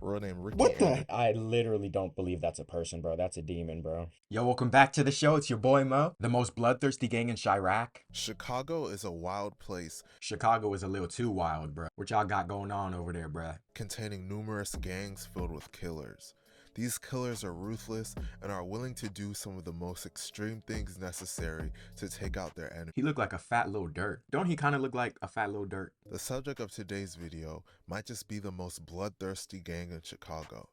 real name Ricky What the? Anderson. I literally don't believe that's a person, bro. That's a demon, bro. Yo, welcome back to the show. It's your boy Mo, the most bloodthirsty gang in Chiraq. Chicago is a wild place Chicago is a little too wild, bro. What y'all got going on over there, bruh? containing numerous gangs filled with killers. These killers are ruthless and are willing to do some of the most extreme things necessary to take out their enemy. He looked like a fat little dirt. Don't he kind of look like a fat little dirt? The subject of today's video might just be the most bloodthirsty gang in Chicago.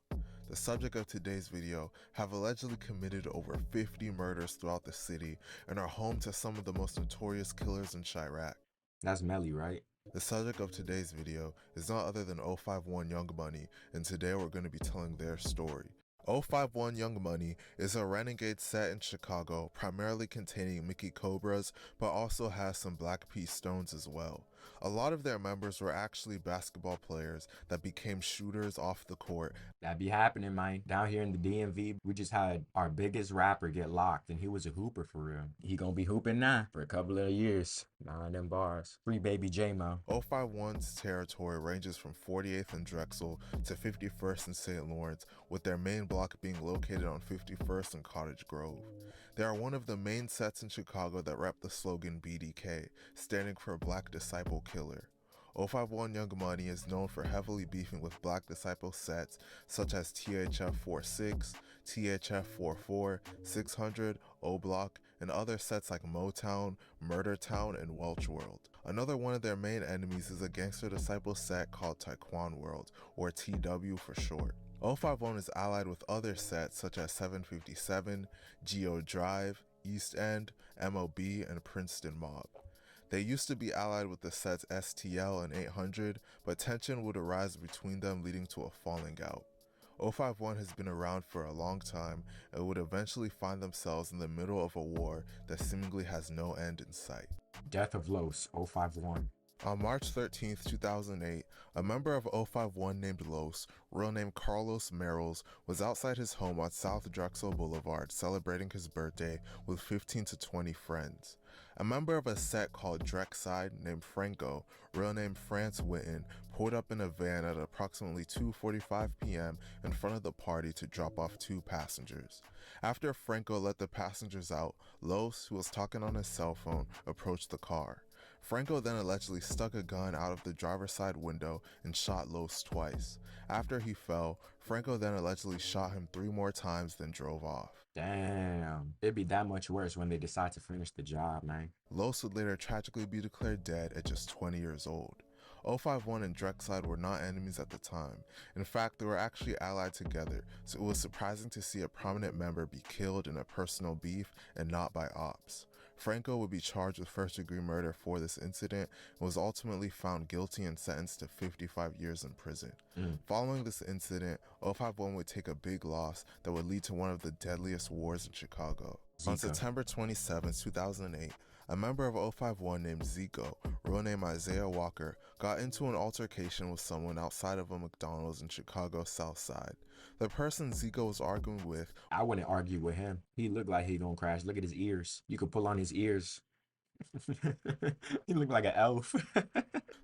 The subject of today's video have allegedly committed over 50 murders throughout the city and are home to some of the most notorious killers in Chiraq. That's Melly, right? The subject of today's video is not other than 051 Young Money, and today we're going to be telling their story. 051 Young Money is a renegade set in Chicago, primarily containing Mickey Cobras, but also has some Black Pea Stones as well. A lot of their members were actually basketball players that became shooters off the court. That be happening, man. Down here in the DMV, we just had our biggest rapper get locked, and he was a hooper for real. He gonna be hooping now for a couple of years. Nah, them bars. Free baby J-Mo. 051's territory ranges from 48th and Drexel to 51st and St. Lawrence, with their main block being located on 51st and Cottage Grove. They are one of the main sets in Chicago that rep the slogan BDK, standing for Black Disciple Killer. 051 Young Money is known for heavily beefing with Black Disciple sets such as THF 46, THF 44, 600, O Block, and other sets like Motown, Murder Town, and Welch World. Another one of their main enemies is a Gangster Disciple set called Taekwon World, or TW for short. 051 is allied with other sets such as 757, Geo Drive, East End, MOB, and Princeton Mob. They used to be allied with the sets STL and 800, but tension would arise between them, leading to a falling out. 051 has been around for a long time and would eventually find themselves in the middle of a war that seemingly has no end in sight. Death of Los, 051. On March 13, 2008, a member of 051 named Los, real name Carlos Merrills, was outside his home on South Drexel Boulevard celebrating his birthday with 15 to 20 friends. A member of a set called Drexside named Franco, real name France Witten, pulled up in a van at approximately 2:45 p.m. in front of the party to drop off two passengers. After Franco let the passengers out, Los, who was talking on his cell phone, approached the car. Franco then allegedly stuck a gun out of the driver's side window and shot Los twice. After he fell, Franco then allegedly shot him 3 more times, then drove off. Damn. It'd be that much worse when they decide to finish the job, man. Los would later tragically be declared dead at just 20 years old. 051 and Drexside were not enemies at the time. In fact, they were actually allied together, so it was surprising to see a prominent member be killed in a personal beef and not by ops. Franco would be charged with first-degree murder for this incident and was ultimately found guilty and sentenced to 55 years in prison. Following this incident, 051 would take a big loss that would lead to one of the deadliest wars in Chicago. On September 27, 2008, a member of 051 named Zico, real name Isaiah Walker, got into an altercation with someone outside of a McDonald's in Chicago's South Side. The person Zico was arguing with, I wouldn't argue with him. He looked like he gonna crash. Look at his ears. You could pull on his ears. He looked like an elf.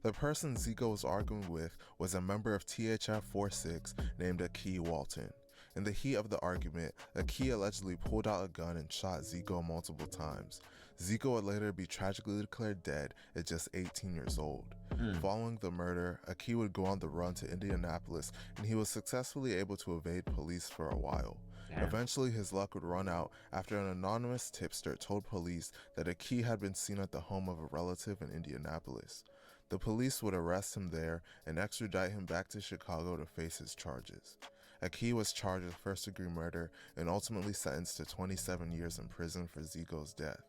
The person Zico was arguing with was a member of THF 46 named Akee Walton. In the heat of the argument, Akee allegedly pulled out a gun and shot Zico multiple times. Zico would later be tragically declared dead at just 18 years old. Following the murder, Akee would go on the run to Indianapolis, and he was successfully able to evade police for a while. Damn. Eventually, his luck would run out after an anonymous tipster told police that Akee had been seen at the home of a relative in Indianapolis. The police would arrest him there and extradite him back to Chicago to face his charges. Akee was charged with first-degree murder and ultimately sentenced to 27 years in prison for Zico's death.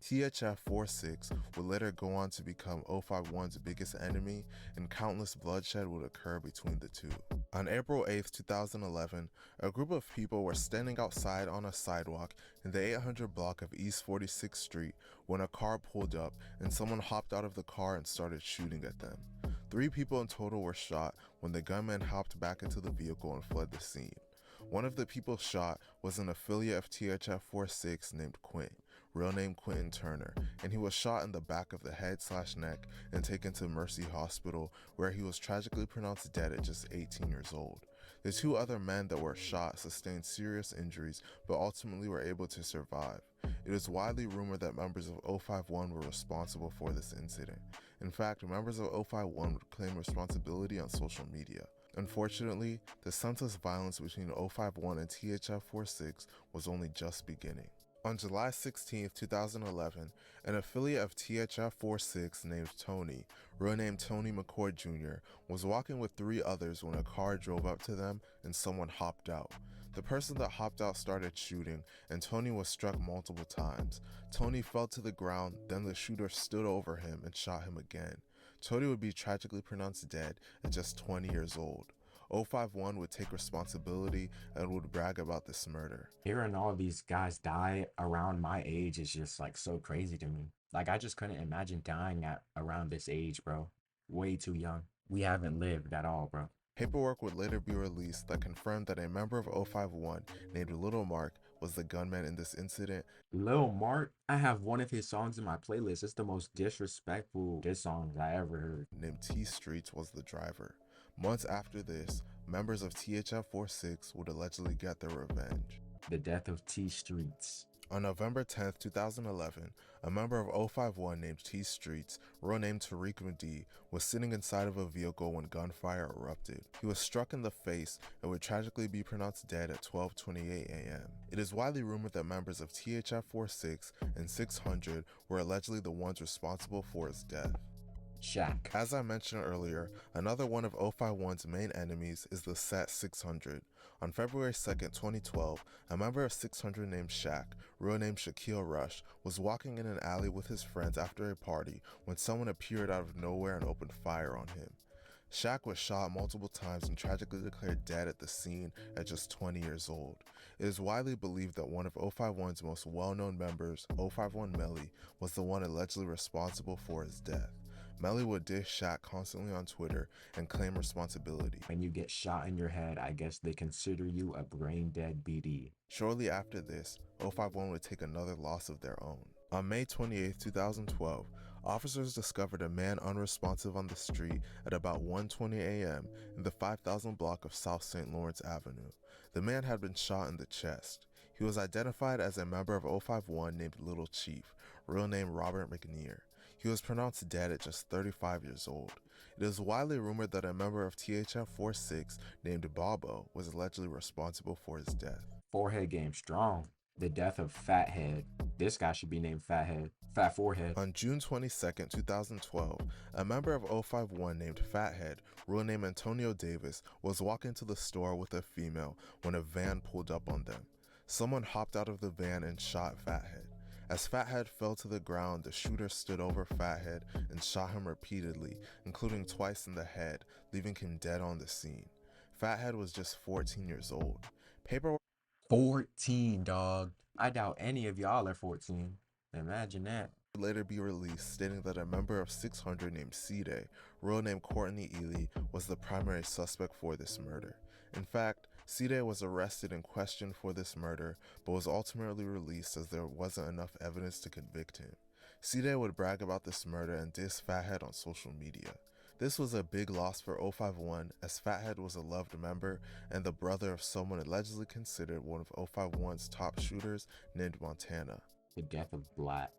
THF 46 would later go on to become 051's biggest enemy, and countless bloodshed would occur between the two. On April 8, 2011, a group of people were standing outside on a sidewalk in the 800 block of East 46th Street when a car pulled up and someone hopped out of the car and started shooting at them. 3 people in total were shot when the gunman hopped back into the vehicle and fled the scene. One of the people shot was an affiliate of THF 46 named Quint, real name Quentin Turner, and he was shot in the back of the head/neck and taken to Mercy Hospital, where he was tragically pronounced dead at just 18 years old. The two other men that were shot sustained serious injuries but ultimately were able to survive. It is widely rumored that members of 051 were responsible for this incident. In fact, members of 051 would claim responsibility on social media. Unfortunately, the senseless violence between 051 and THF-46 was only just beginning. On July 16, 2011, an affiliate of THF-46 named Tony, real name Tony McCord Jr., was walking with three others when a car drove up to them and someone hopped out. The person that hopped out started shooting, and Tony was struck multiple times. Tony fell to the ground, then the shooter stood over him and shot him again. Tony would be tragically pronounced dead at just 20 years old. 051 would take responsibility and would brag about this murder. Hearing all these guys die around my age is just like so crazy to me. Like, I just couldn't imagine dying at around this age, bro. Way too young. We haven't lived at all, bro. Paperwork would later be released that confirmed that a member of 051 named Little Mark was the gunman in this incident. Lil Mark, I have one of his songs in my playlist. It's the most disrespectful diss songs I ever heard. Named T Streets was the driver. Months after this, members of THF-46 would allegedly get their revenge. The death of T Streets. On November 10, 2011, a member of 051 named T Streets, real name Tariq Madi, was sitting inside of a vehicle when gunfire erupted. He was struck in the face and would tragically be pronounced dead at 12:28 a.m. It is widely rumored that members of THF-46 and 600 were allegedly the ones responsible for his death. Shaq. As I mentioned earlier, another one of 051's main enemies is the set 600. On February 2, 2012, a member of 600 named Shaq, real name Shaquille Rush, was walking in an alley with his friends after a party when someone appeared out of nowhere and opened fire on him. Shaq was shot multiple times and tragically declared dead at the scene at just 20 years old. It is widely believed that one of 051's most well-known members, 051 Melly, was the one allegedly responsible for his death. Melly would diss Shaq constantly on Twitter and claim responsibility. When you get shot in your head, I guess they consider you a brain-dead BD. Shortly after this, 051 would take another loss of their own. On May 28, 2012, officers discovered a man unresponsive on the street at about 1:20 a.m. in the 5000 block of South St. Lawrence Avenue. The man had been shot in the chest. He was identified as a member of 051 named Little Chief, real name Robert McNear. He was pronounced dead at just 35 years old. It is widely rumored that a member of THF-46 named Bobo was allegedly responsible for his death. Forehead game strong. The death of Fathead. This guy should be named Fathead. Fat Forehead. On June 22, 2012, a member of 051 named Fathead, real name Antonio Davis, was walking to the store with a female when a van pulled up on them. Someone hopped out of the van and shot Fathead. As Fathead fell to the ground, the shooter stood over Fathead and shot him repeatedly, including twice in the head, leaving him dead on the scene. Fathead was just 14 years old. Paperwork 14, dog. I doubt any of y'all are 14. Imagine that. would later be released stating that a member of 600 named C-Day, real name Courtney Ely, was the primary suspect for this murder. In fact, C-Day was arrested and questioned for this murder, but was ultimately released as there wasn't enough evidence to convict him. C-Day would brag about this murder and diss Fathead on social media. This was a big loss for 051 as Fathead was a loved member and the brother of someone allegedly considered one of 051's top shooters named Montana. The death of Black.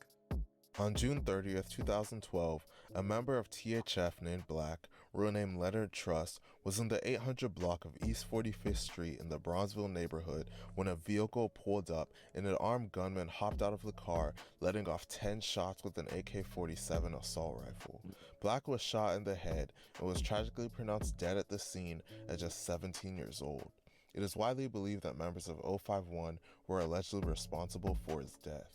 On June 30th, 2012, a member of THF named Black, real name Leonard Trust, was in the 800 block of East 45th Street in the Bronzeville neighborhood when a vehicle pulled up and an armed gunman hopped out of the car, letting off 10 shots with an AK-47 assault rifle. Black was shot in the head and was tragically pronounced dead at the scene at just 17 years old. It is widely believed that members of 051 were allegedly responsible for his death.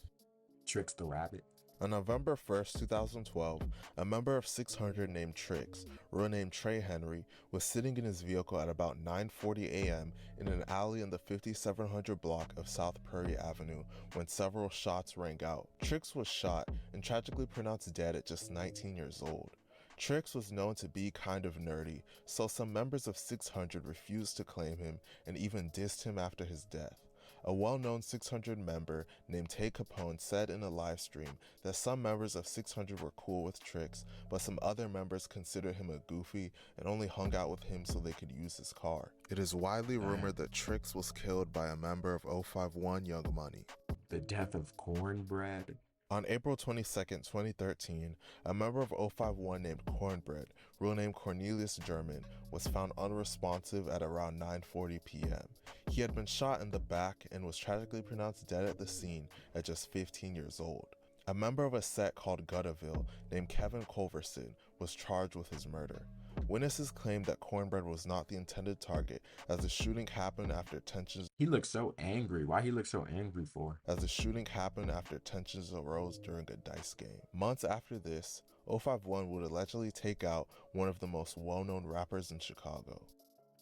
Tricks the Rabbit. On November 1st, 2012, a member of 600 named Trix, real name Trey Henry, was sitting in his vehicle at about 9:40 a.m. in an alley in the 5700 block of South Prairie Avenue when several shots rang out. Trix was shot and tragically pronounced dead at just 19 years old. Trix was known to be kind of nerdy, so some members of 600 refused to claim him and even dissed him after his death. A well-known 600 member named Tay Capone said in a live stream that some members of 600 were cool with Tricks, but some other members considered him a goofy and only hung out with him so they could use his car. It is widely rumored that Tricks was killed by a member of 051 Young Money. The death of Cornbread. On April 22, 2013, a member of 051 named Cornbread, real name Cornelius German, was found unresponsive at around 9:40 p.m. He had been shot in the back and was tragically pronounced dead at the scene at just 15 years old. A member of a set called Guttaville named Kevin Culverson was charged with his murder. Witnesses claimed that Cornbread was not the intended target as the shooting happened after tensions He looks so angry. Why he look so angry for? arose during a dice game. Months after this, 051 would allegedly take out one of the most well-known rappers in Chicago.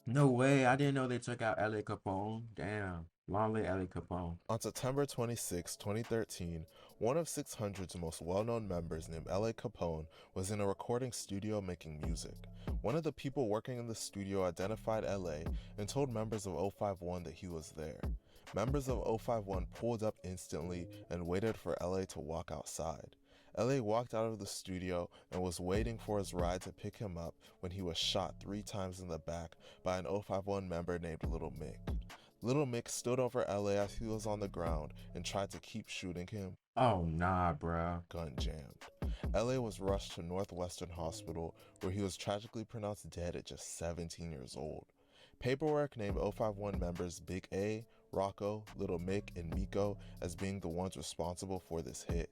No way. I didn't know they took out L.A. Capone. Damn. Long live L.A. Capone. On September 26, 2013, one of 600's most well-known members named L.A. Capone was in a recording studio making music. One of the people working in the studio identified L.A. and told members of 051 that he was there. Members of 051 pulled up instantly and waited for L.A. to walk outside. L.A. walked out of the studio and was waiting for his ride to pick him up when he was shot 3 times in the back by an 051 member named Little Mick. Little Mick stood over L.A. as he was on the ground and tried to keep shooting him. Oh, nah, bruh. Gun jammed. L.A. was rushed to Northwestern Hospital where he was tragically pronounced dead at just 17 years old. Paperwork named 051 members Big A, Rocco, Little Mick, and Miko as being the ones responsible for this hit.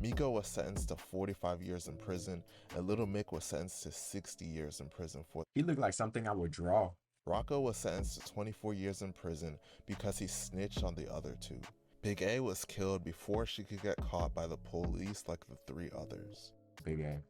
Miko was sentenced to 45 years in prison, and Little Mick was sentenced to 60 years in prison for. He looked like something I would draw. Rocco was sentenced to 24 years in prison because he snitched on the other 2. Big A was killed before she could get caught by the police like the 3 others. Big A.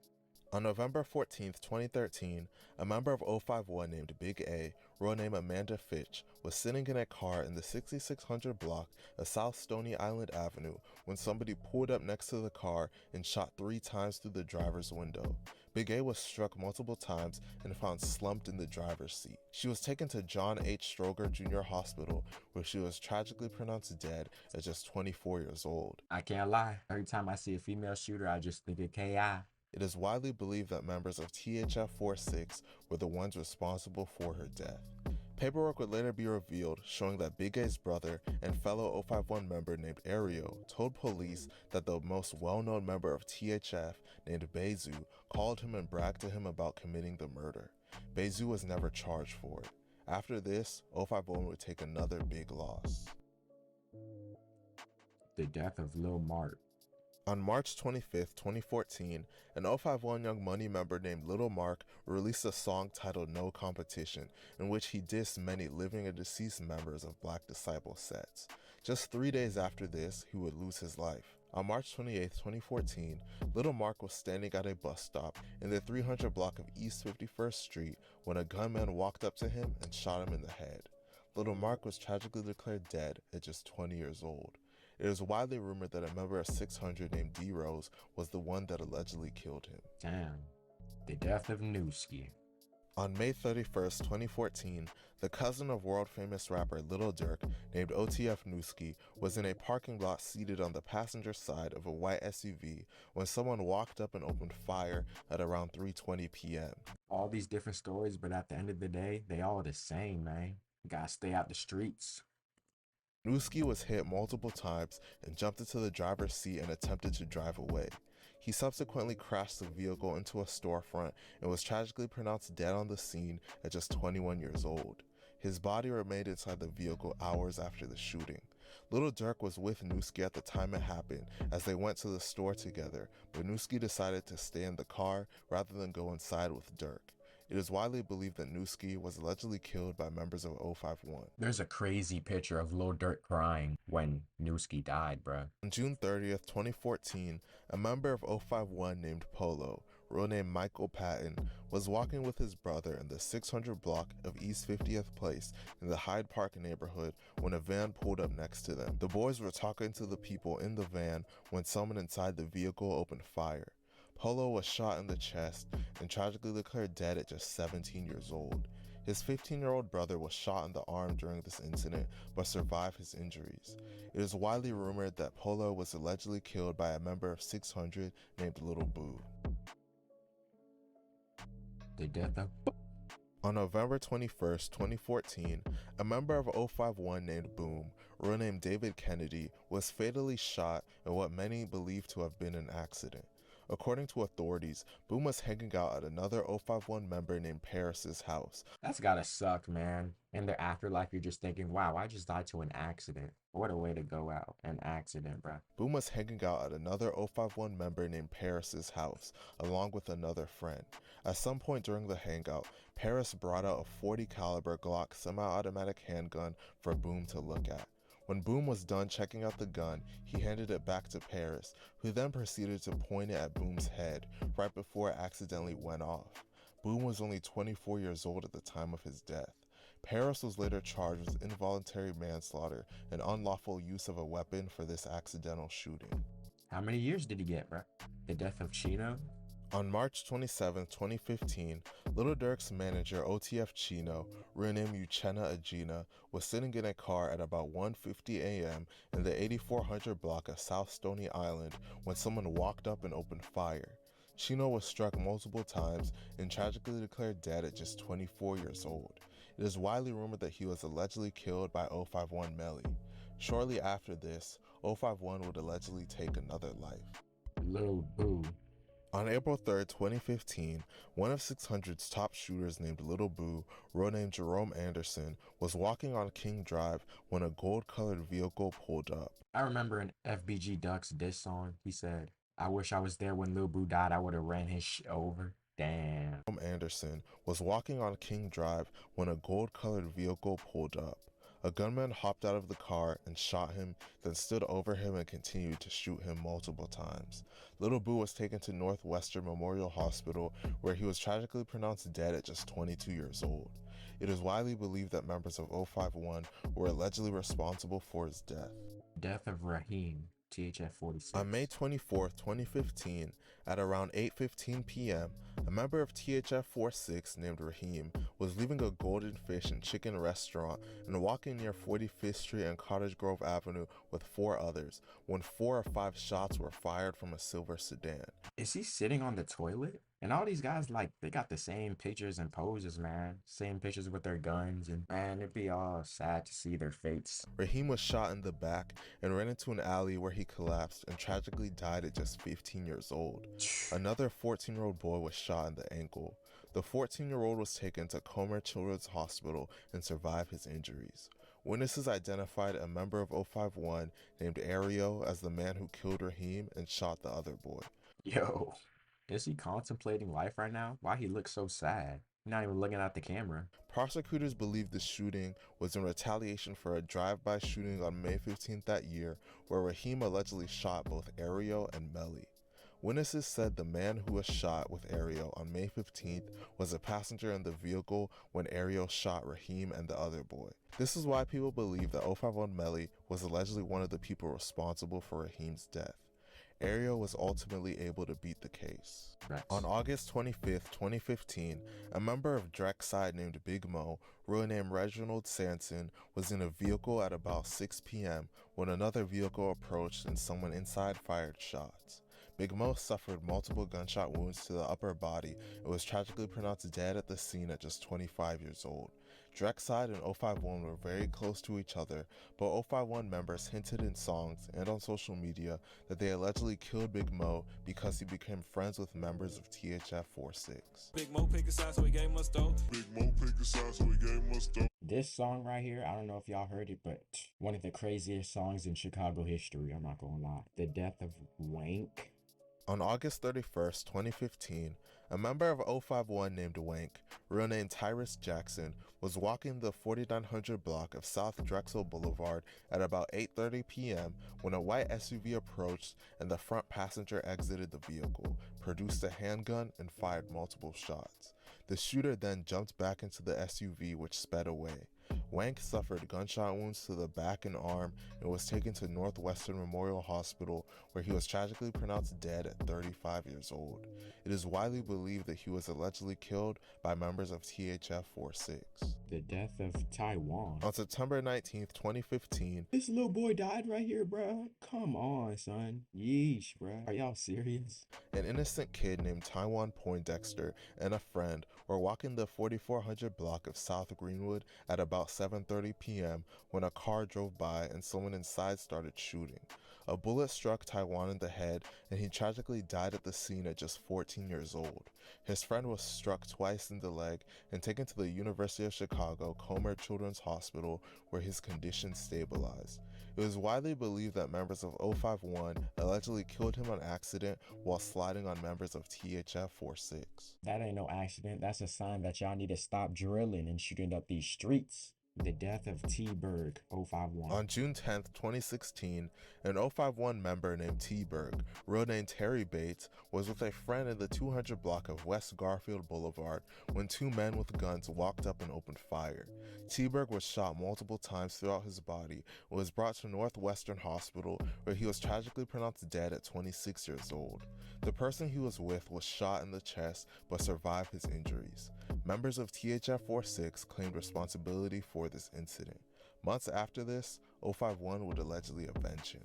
On November 14, 2013, a member of 051 named Big A, real name Amanda Fitch, was sitting in a car in the 6600 block of South Stony Island Avenue when somebody pulled up next to the car and shot 3 times through the driver's window. Big A was struck multiple times and found slumped in the driver's seat. She was taken to John H. Stroger Jr. Hospital, where she was tragically pronounced dead at just 24 years old. I can't lie. Every time I see a female shooter, I just think of K.I. It is widely believed that members of THF-46 were the ones responsible for her death. Paperwork would later be revealed showing that Big A's brother and fellow 051 member named Ario told police that the most well-known member of THF named Bezu called him and bragged to him about committing the murder. Bezu was never charged for it. After this, 051 would take another big loss. The death of Lil Mark. On March 25, 2014, an 051 Young Money member named Little Mark released a song titled No Competition, in which he dissed many living and deceased members of Black Disciple sets. Just 3 days after this, he would lose his life. On March 28, 2014, Little Mark was standing at a bus stop in the 300 block of East 51st Street when a gunman walked up to him and shot him in the head. Little Mark was tragically declared dead at just 20 years old. It is widely rumored that a member of 600 named D-Rose was the one that allegedly killed him. Damn. The death of Newski. On May 31st, 2014, the cousin of world-famous rapper Lil Durk, named OTF Newski, was in a parking lot seated on the passenger side of a white SUV when someone walked up and opened fire at around 3:20 p.m. All these different stories, but at the end of the day, they all the same, man. You gotta stay out the streets. Newski was hit multiple times and jumped into the driver's seat and attempted to drive away. He subsequently crashed the vehicle into a storefront and was tragically pronounced dead on the scene at just 21 years old. His body remained inside the vehicle hours after the shooting. Lil Durk was with Newski at the time it happened as they went to the store together, but Newski decided to stay in the car rather than go inside with Durk. It is widely believed that Newski was allegedly killed by members of 051. There's a crazy picture of Lil Durk crying when Newski died, bruh. On June 30th, 2014, a member of 051 named Polo, real name Michael Patton, was walking with his brother in the 600 block of East 50th Place in the Hyde Park neighborhood when a van pulled up next to them. The boys were talking to the people in the van when someone inside the vehicle opened fire. Polo was shot in the chest and tragically declared dead at just 17 years old. His 15-year-old brother was shot in the arm during this incident but survived his injuries. It is widely rumored that Polo was allegedly killed by a member of 600 named Little Boo. The death of... On November 21st, 2014, a member of 051 named Boom, real name David Kennedy, was fatally shot in what many believe to have been an accident. According to authorities, Boom was hanging out at another 051 member named Paris's house. That's gotta suck, man. In the afterlife, you're just thinking, wow, I just died to an accident. What a way to go out. An accident, bruh. Boom was hanging out at another 051 member named Paris's house, along with another friend. At some point during the hangout, Paris brought out a .40 caliber Glock semi-automatic handgun for Boom to look at. When Boom was done checking out the gun, he handed it back to Paris, who then proceeded to point it at Boom's head right before it accidentally went off. Boom was only 24 years old at the time of his death. Paris was later charged with involuntary manslaughter and unlawful use of a weapon for this accidental shooting. How many years did he get, bruh? The death of Chino? On March 27, 2015, Lil Durk's manager OTF Chino, real name Uchenna Agena, was sitting in a car at about 1:50 a.m. in the 8400 block of South Stony Island when someone walked up and opened fire. Chino was struck multiple times and tragically declared dead at just 24 years old. It is widely rumored that he was allegedly killed by 051 Melly. Shortly after this, 051 would allegedly take another life. Lil Boo. On April 3, 2015, one of 600's top shooters named Little Boo, real name Jerome Anderson, was walking on King Drive when a gold-colored vehicle pulled up. I remember in FBG Duck's diss song, he said, I wish I was there when Lil Boo died, I would have ran his shit over. Damn. Jerome Anderson was walking on King Drive when a gold-colored vehicle pulled up. A gunman hopped out of the car and shot him, then stood over him and continued to shoot him multiple times. Little Boo was taken to Northwestern Memorial Hospital, where he was tragically pronounced dead at just 22 years old. It is widely believed that members of 051 were allegedly responsible for his death. Death of Raheem, THF 46. On May 24, 2015, at around 8:15 p.m., a member of THF 46 named Raheem was leaving a Golden Fish and Chicken restaurant and walking near 45th Street and Cottage Grove Avenue with 4 others when 4 or 5 shots were fired from a silver sedan. Is he sitting on the toilet? And all these guys, like, they got the same pictures and poses, man. Same pictures with their guns, and man, it'd be all sad to see their fates. Raheem was shot in the back and ran into an alley where he collapsed and tragically died at just 15 years old. Another 14-year-old boy was shot in the ankle. The 14-year-old was taken to Comer Children's Hospital and survived his injuries. Witnesses identified a member of 051 named Ario as the man who killed Raheem and shot the other boy. Yo, is he contemplating life right now? Why he looks so sad? He's not even looking at the camera. Prosecutors believe the shooting was in retaliation for a drive-by shooting on May 15th that year where Raheem allegedly shot both Ario and Melly. Witnesses said the man who was shot with Ario on May 15th was a passenger in the vehicle when Ario shot Raheem and the other boy. This is why people believe that 051 Melly was allegedly one of the people responsible for Raheem's death. Ario was ultimately able to beat the case. On August 25th, 2015, a member of Dreck's side named Big Mo, real name Reginald Sanson, was in a vehicle at about 6 p.m. when another vehicle approached and someone inside fired shots. Big Mo suffered multiple gunshot wounds to the upper body and was tragically pronounced dead at the scene at just 25 years old. Dreck's side and 051 were very close to each other, but 051 members hinted in songs and on social media that they allegedly killed Big Mo because he became friends with members of THF 46. Big Mo pick a side, so he gave us dope. Big Mo pick a side, so he gave us dope. This song right here, I don't know if y'all heard it, but one of the craziest songs in Chicago history, I'm not gonna lie. The Death of Wank. On August 31st, 2015, a member of 051 named Wank, real name Tyrus Jackson, was walking the 4900 block of South Drexel Boulevard at about 8:30 p.m. when a white SUV approached and the front passenger exited the vehicle, produced a handgun, and fired multiple shots. The shooter then jumped back into the SUV, which sped away. Wank suffered gunshot wounds to the back and arm and was taken to Northwestern Memorial Hospital, where he was tragically pronounced dead at 35 years old. It is widely believed that he was allegedly killed by members of THF-46. The death of Taiwan. On September 19th, 2015, This little boy died right here, bro. Come on, son. Yeesh, bro. Are y'all serious? an innocent kid named Taiwan Poindexter and a friend were walking the 4400 block of South Greenwood at about 7:30 p.m. when a car drove by and someone inside started shooting. A bullet struck Taiwan in the head, and he tragically died at the scene at just 14 years old. His friend was struck twice in the leg and taken to the University of Chicago Comer Children's Hospital, where his condition stabilized. It was widely believed that members of 051 allegedly killed him on accident while sliding on members of THF-46. That ain't no accident. That's a sign that y'all need to stop drilling and shooting up these streets. The death of T-Berg, 051. On June 10th, 2016, an 051 member named T-Berg, real name Terry Bates, was with a friend in the 200 block of West Garfield Boulevard when two men with guns walked up and opened fire. T-Berg was shot multiple times throughout his body and was brought to Northwestern Hospital, where he was tragically pronounced dead at 26 years old. The person he was with was shot in the chest but survived his injuries. Members of THF-46 claimed responsibility for this incident. Months after this, 051 would allegedly avenge him.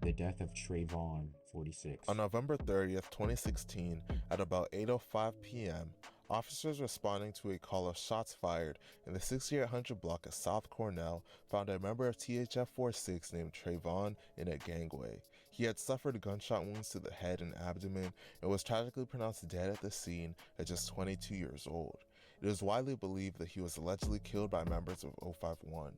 The death of Trayvon, 46. On November 30th, 2016, at about 8:05 p.m., officers responding to a call of shots fired in the 6800 block of South Cornell found a member of THF-46 named Trayvon in a gangway. He had suffered gunshot wounds to the head and abdomen and was tragically pronounced dead at the scene at just 22 years old. It is widely believed that he was allegedly killed by members of 051.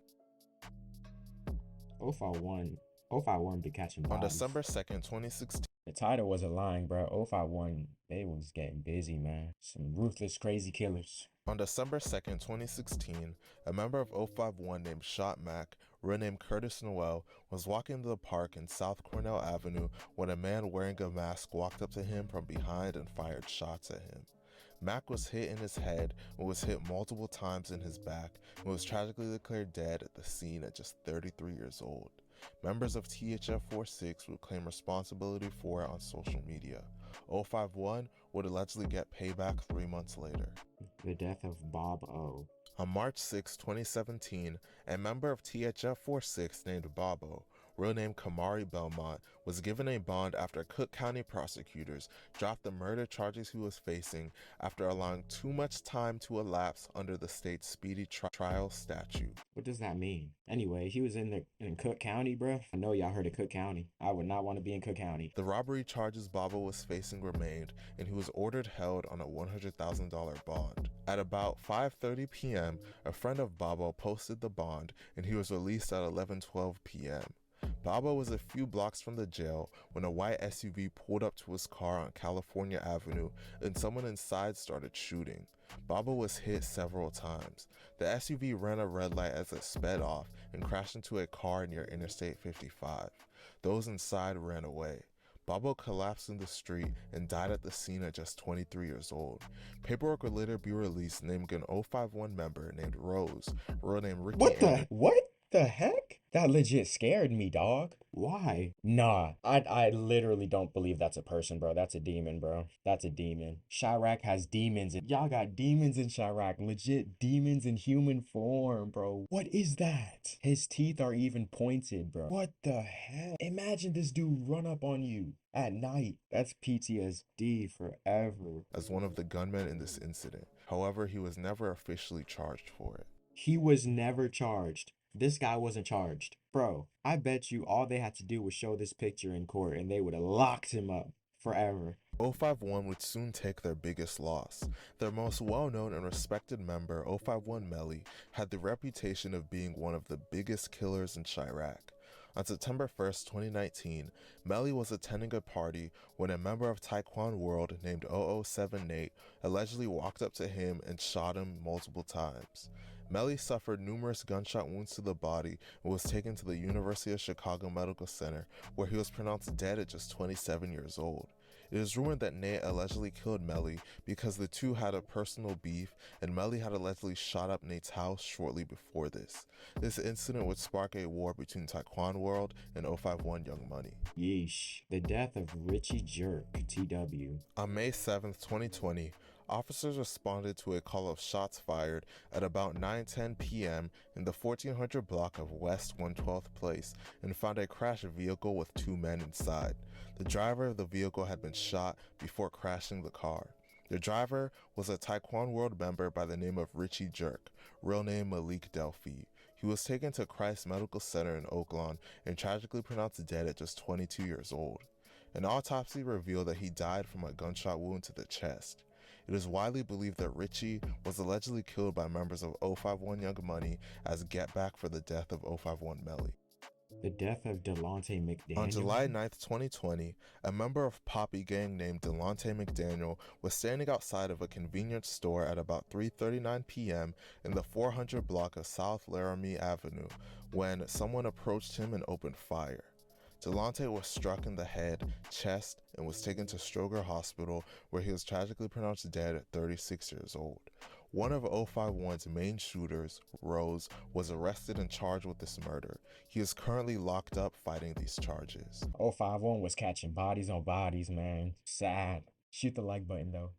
051 be catching On bodies. December 2nd, 2016, The title wasn't lying, bro. 051, they was getting busy, man. Some ruthless, crazy killers. On December 2nd, 2016, a member of 051 named Shot Mac, real name Curtis Noel, was walking to the park in South Cornell Avenue when a man wearing a mask walked up to him from behind and fired shots at him. Mac was hit in his head and was hit multiple times in his back and was tragically declared dead at the scene at just 33 years old. Members of THF-46 would claim responsibility for it on social media. 051 would allegedly get payback 3 months later. The death of Bob O. On March 6, 2017, a member of THF-46 named Bobo, real name Kamari Belmont, was given a bond after Cook County prosecutors dropped the murder charges he was facing after allowing too much time to elapse under the state's speedy trial statute. What does that mean? Anyway, he was in Cook County, bro. I know y'all heard of Cook County. I would not want to be in Cook County. The robbery charges Bobo was facing remained, and he was ordered held on a $100,000 bond. At about 5:30 p.m., a friend of Bobo posted the bond, and he was released at 11:12 p.m. Bobo was a few blocks from the jail when a white SUV pulled up to his car on California Avenue and someone inside started shooting. Bobo was hit several times. The SUV ran a red light as it sped off and crashed into a car near Interstate 55. Those inside ran away. Bobo collapsed in the street and died at the scene at just 23 years old. Paperwork would later be released naming an 051 member named Rose, real name Ricky. What the heck? That legit scared me, dog. Why? Nah, I literally don't believe that's a person, bro. That's a demon, bro. That's a demon. Chiraq has demons, and y'all got demons in Chiraq. Legit demons in human form, bro. What is that? His teeth are even pointed, bro. What the heck? Imagine this dude run up on you at night. That's PTSD forever. As one of the gunmen in this incident. However, he was never officially charged for it. He was never charged. This guy wasn't charged. Bro, I bet you all they had to do was show this picture in court and they would have locked him up forever. 051 would soon take their biggest loss. Their most well-known and respected member, 051 Melly, had the reputation of being one of the biggest killers in Chiraq. On September 1st, 2019, Melly was attending a party when a member of Taekwon World named 0078 Nate allegedly walked up to him and shot him multiple times. Melly suffered numerous gunshot wounds to the body and was taken to the University of Chicago Medical Center, where he was pronounced dead at just 27 years old. It is rumored that Nate allegedly killed Melly because the two had a personal beef, and Melly had allegedly shot up Nate's house shortly before this. This incident would spark a war between Taekwon World and 051 Young Money. Yeesh. The death of Richie Jerk, TW. On May 7th, 2020, officers responded to a call of shots fired at about 9:10 p.m. in the 1400 block of West 112th Place and found a crashed vehicle with two men inside. The driver of the vehicle had been shot before crashing the car. The driver was a Taekwon World member by the name of Richie Jerk, real name Malik Delphi. He was taken to Christ Medical Center in Oaklawn and tragically pronounced dead at just 22 years old. An autopsy revealed that he died from a gunshot wound to the chest. It is widely believed that Richie was allegedly killed by members of 051 Young Money as get back for the death of 051 Melly. The death of Delonte McDaniel. On July 9th, 2020, a member of Poppy Gang named Delonte McDaniel was standing outside of a convenience store at about 3:39 p.m. in the 400 block of South Laramie Avenue when someone approached him and opened fire. Delonte was struck in the head, chest, and was taken to Stroger Hospital, where he was tragically pronounced dead at 36 years old. One of 051's main shooters, Rose, was arrested and charged with this murder. He is currently locked up fighting these charges. 051 was catching bodies on bodies, man. Sad. Shoot the like button, though.